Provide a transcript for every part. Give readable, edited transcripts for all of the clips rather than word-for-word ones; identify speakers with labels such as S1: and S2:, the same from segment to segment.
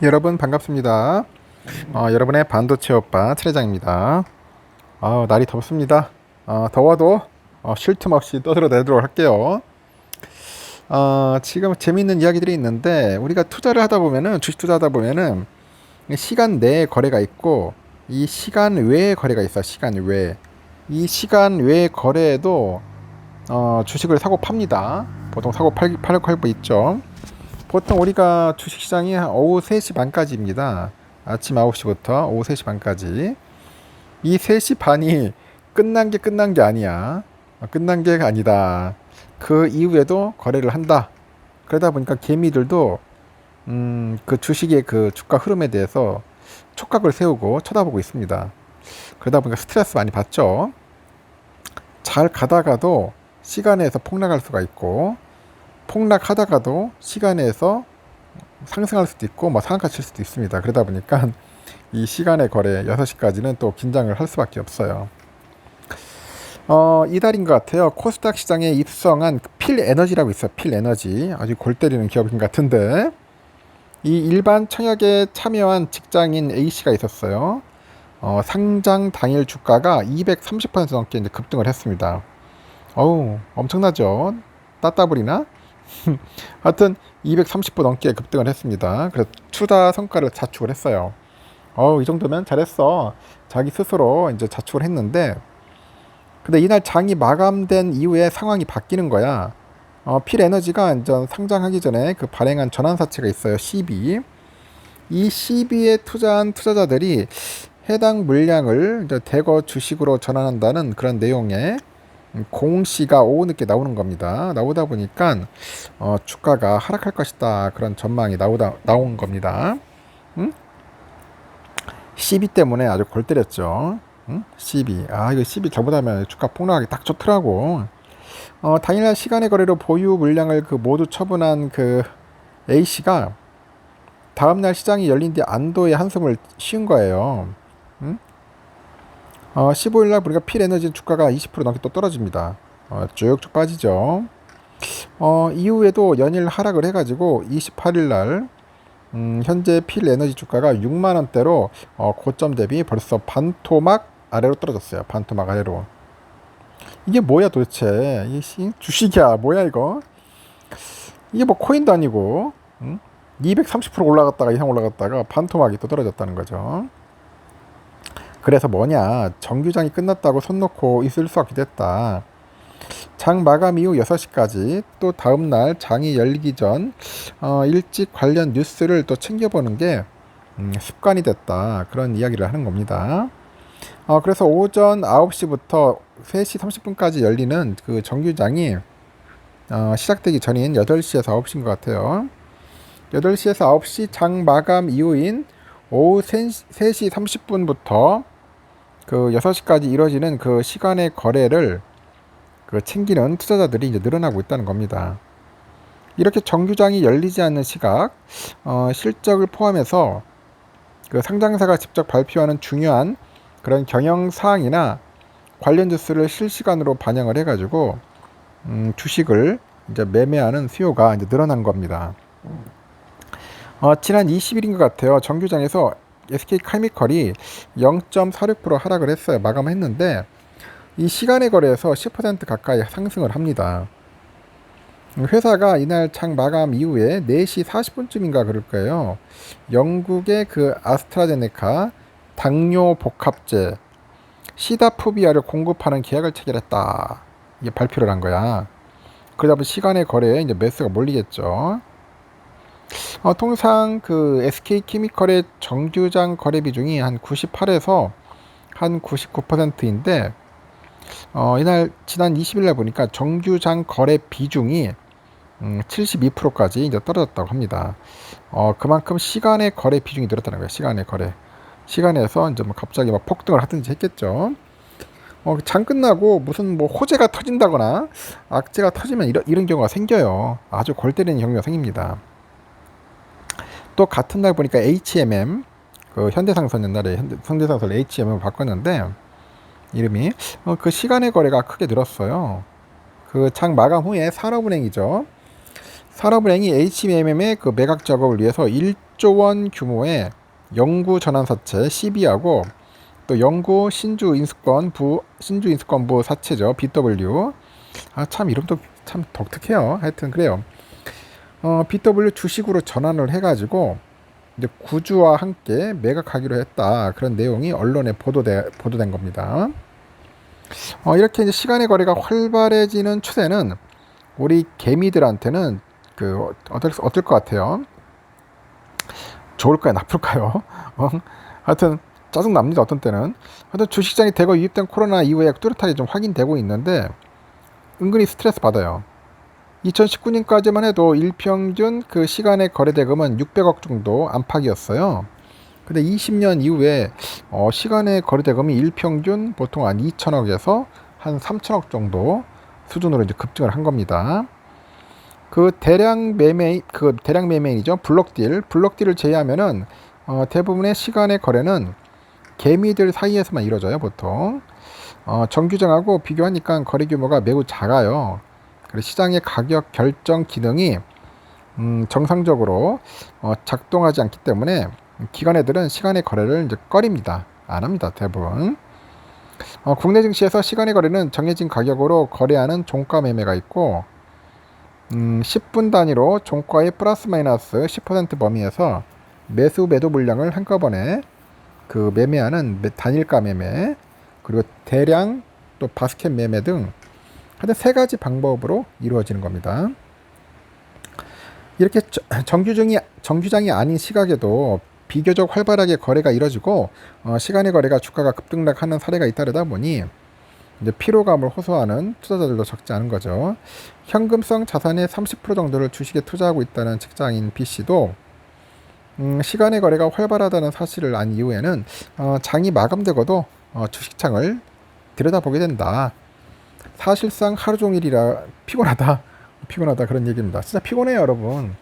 S1: 여러분 반갑습니다. 여러분의 반도체 오빠 최대장입니다. 날이 덥습니다. 더워도 쉴 틈 없이 떠들어내도록 할게요. 지금 재미있는 이야기들이 있는데 우리가 투자를 하다 보면은 주식 투자하다 보면은 시간 내에 거래가 있고 이 시간 외에 거래가 있어. 시간 외. 이 시간 외의 거래에도 주식을 사고 팝니다. 보통 사고 팔고 있죠. 보통 우리가 주식시장이 오후 3시 반까지입니다. 아침 9시부터 오후 3시 반까지. 이 3시 반이 끝난 게 아니야. 끝난 게 아니다. 그 이후에도 거래를 한다. 그러다 보니까 개미들도 그 주식의 그 주가 흐름에 대해서 촉각을 세우고 쳐다보고 있습니다. 그러다 보니까 스트레스 많이 받죠. 잘 가다가도 시간에서 폭락할 수가 있고 폭락하다가도 시간에서 상승할 수도 있고 상한가 칠 수도 있습니다. 그러다 보니까 이 시간의 거래 6시까지는 또 긴장을 할 수밖에 없어요. 이달인 것 같아요. 코스닥 시장에 입성한 필에너지라고 있어요. 필에너지. 아주 골 때리는 기업인 것 같은데 이 일반 청약에 참여한 직장인 A씨가 있었어요. 상장 당일 주가가 230% 넘게 이제 급등을 했습니다. 어우, 엄청나죠? 따따블이나? 하여튼 230% 넘게 급등을 했습니다. 그래서 투자 성과를 자축을 했어요. 이 정도면 잘했어. 자기 스스로 이제 자축을 했는데, 근데 이날 장이 마감된 이후에 상황이 바뀌는 거야. 필에너지가 이제 상장하기 전에 그 발행한 전환사채가 있어요. CB. 이 CB에 투자한 투자자들이 해당 물량을 이제 대거 주식으로 전환한다는 그런 내용의 공시가 오후 늦게 나오는 겁니다. 나오다 보니까 주가가 하락할 것이다 그런 전망이 나온 겁니다. 응? CB 때문에 아주 골 때렸죠. 응? CB. 이거 CB 잘못하면 주가 폭락하기 딱 좋더라고. 당일날 시간의 거래로 보유 물량을 그 모두 처분한 그 A씨가 다음날 시장이 열린 뒤 안도의 한숨을 쉬운 거예요. 응? 15일날 보니까 필에너지 주가가 20% 넘게 또 떨어집니다. 쭉쭉 빠지죠. 이후에도 연일 하락을 해가지고 28일날 현재 필에너지 주가가 6만원대로 고점 대비 벌써 반토막 아래로 떨어졌어요. 반토막 아래로. 이게 뭐야 도대체? 이 주식이야 뭐야 이거? 이게 뭐 코인도 아니고 230% 올라갔다가 이상 올라갔다가 반토막이 또 떨어졌다는 거죠. 그래서 뭐냐, 정규장이 끝났다고 손 놓고 있을 수 없게 됐다. 장 마감 이후 6시까지 또 다음날 장이 열리기 전 일찍 관련 뉴스를 또 챙겨보는 게 습관이 됐다. 그런 이야기를 하는 겁니다. 그래서 오전 9시부터 3시 30분까지 열리는 그 정규장이 시작되기 전인 8시에서 9시인 것 같아요. 8시에서 9시 장 마감 이후인 오후 3시 30분부터 그 6시까지 이루어지는 그 시간의 거래를 그 챙기는 투자자들이 이제 늘어나고 있다는 겁니다. 이렇게 정규장이 열리지 않는 시각, 실적을 포함해서 그 상장사가 직접 발표하는 중요한 그런 경영 사항이나 관련 뉴스를 실시간으로 반영을 해가지고 주식을 이제 매매하는 수요가 이제 늘어난 겁니다. 지난 20일인 것 같아요. 정규장에서 SK케미컬이 0.46% 하락을 했어요. 마감했는데 이 시간의 거래에서 10% 가까이 상승을 합니다. 회사가 이날 장 마감 이후에 4시 40분쯤인가 그럴 거예요. 영국의 그 아스트라제네카 당뇨 복합제 시다푸비아를 공급하는 계약을 체결했다. 이게 발표를 한 거야. 그러다 보니 시간의 거래에 이제 매수가 몰리겠죠. 통상 그 SK케미컬의 정규장 거래 비중이 한 98에서 한 99%인데 이날 지난 20일날 보니까 정규장 거래 비중이 72%까지 이제 떨어졌다고 합니다. 그만큼 시간의 거래 비중이 늘었다는 거예요. 시간의 거래. 시간에서 이제 뭐 갑자기 막 폭등을 하든지 했겠죠. 장 끝나고 무슨 뭐 호재가 터진다거나 악재가 터지면 이런 경우가 생겨요. 아주 골 때리는 경우가 생깁니다. 또 같은 날 보니까 HMM 그 현대상선 옛날에 현대상선을 HMM으로 바꿨는데 이름이 그 시간의 거래가 크게 늘었어요. 그 장 마감 후에 산업은행이죠. 산업은행이 HMM의 그 매각 작업을 위해서 1조 원 규모의 영구 전환사채 CB하고 또 영구 신주인수권부 사채죠. BW. 참 이름도 참 독특해요. 하여튼 그래요. BW 주식으로 전환을 해가지고 이제 구주와 함께 매각하기로 했다. 그런 내용이 언론에 보도된 겁니다. 이렇게 이제 시간의 거래가 활발해지는 추세는 우리 개미들한테는 그 어떨 것 같아요? 좋을까요? 나쁠까요? 하여튼 짜증 납니다. 어떤 때는. 하여튼 주식시장이 대거 유입된 코로나 이후에 뚜렷하게 좀 확인되고 있는데 은근히 스트레스 받아요. 2019년까지만 해도 일평균 그 시간의 거래 대금은 600억 정도 안팎이었어요. 근데 20년 이후에 시간의 거래 대금이 일평균 보통 한 2천억에서 한 3천억 정도 수준으로 이제 급증을 한 겁니다. 그 대량 매매이죠. 블록딜을 제외하면은 대부분의 시간의 거래는 개미들 사이에서만 이루어져요, 보통. 정규장하고 비교하니까 거래 규모가 매우 작아요. 그리고 시장의 가격 결정 기능이 정상적으로 작동하지 않기 때문에 기관 애들은 시간의 거래를 이제 꺼립니다. 안 합니다, 대부분. 국내 증시에서 시간의 거래는 정해진 가격으로 거래하는 종가 매매가 있고 10분 단위로 종가의 플러스 마이너스 10% 범위에서 매수 매도 물량을 한꺼번에 그 매매하는 단일가 매매, 그리고 대량 또 바스켓 매매 등 하여튼 세 가지 방법으로 이루어지는 겁니다. 이렇게 정규장이 아닌 시각에도 비교적 활발하게 거래가 이루어지고 시간의 거래가 주가가 급등락하는 사례가 잇따르다 보니 이제 피로감을 호소하는 투자자들도 적지 않은 거죠. 현금성 자산의 30% 정도를 주식에 투자하고 있다는 직장인 B씨도 시간의 거래가 활발하다는 사실을 안 이후에는 장이 마감되고도 주식창을 들여다보게 된다. 사실상 하루 종일이라 피곤하다 그런 얘기입니다. 진짜 피곤해요, 여러분.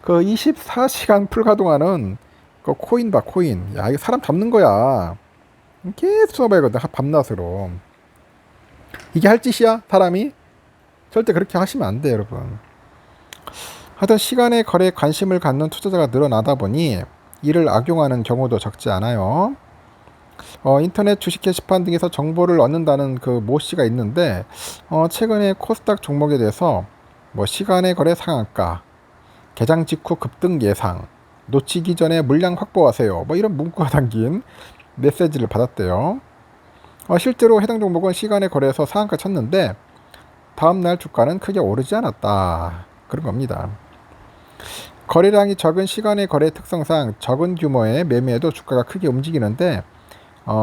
S1: 그 24시간 풀가동하는 그 코인 봐, 코인. 야, 이거 사람 잡는 거야. 계속 써봐야거든, 밤낮으로. 이게 할 짓이야, 사람이? 절대 그렇게 하시면 안 돼요, 여러분. 하여튼 시간의 거래에 관심을 갖는 투자자가 늘어나다 보니 이를 악용하는 경우도 적지 않아요. 인터넷 주식 게시판 등에서 정보를 얻는다는 그 모 씨가 있는데 최근에 코스닥 종목에 대해서 뭐 시간의 거래 상한가, 개장 직후 급등 예상, 놓치기 전에 물량 확보하세요. 뭐 이런 문구가 담긴 메시지를 받았대요. 실제로 해당 종목은 시간의 거래에서 상한가 쳤는데 다음날 주가는 크게 오르지 않았다. 그런 겁니다. 거래량이 적은 시간의 거래 특성상 적은 규모의 매매에도 주가가 크게 움직이는데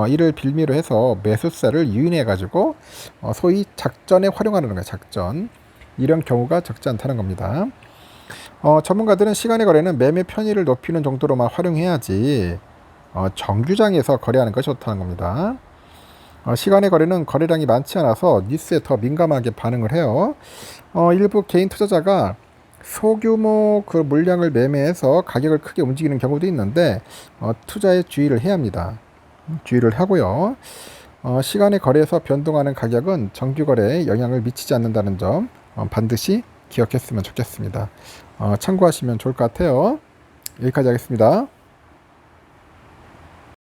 S1: 이를 빌미로 해서 매수세를 유인해가지고 소위 작전에 활용하는 거예요. 작전. 이런 경우가 적지 않다는 겁니다. 전문가들은 시간의 거래는 매매 편의를 높이는 정도로만 활용해야지 정규장에서 거래하는 것이 좋다는 겁니다. 시간의 거래는 거래량이 많지 않아서 뉴스에 더 민감하게 반응을 해요. 일부 개인 투자자가 소규모 그 물량을 매매해서 가격을 크게 움직이는 경우도 있는데 투자에 주의를 해야 합니다. 주의를 하고요. 시간의 거래에서 변동하는 가격은 정규 거래에 영향을 미치지 않는다는 점 반드시 기억했으면 좋겠습니다. 참고하시면 좋을 것 같아요. 여기까지 하겠습니다.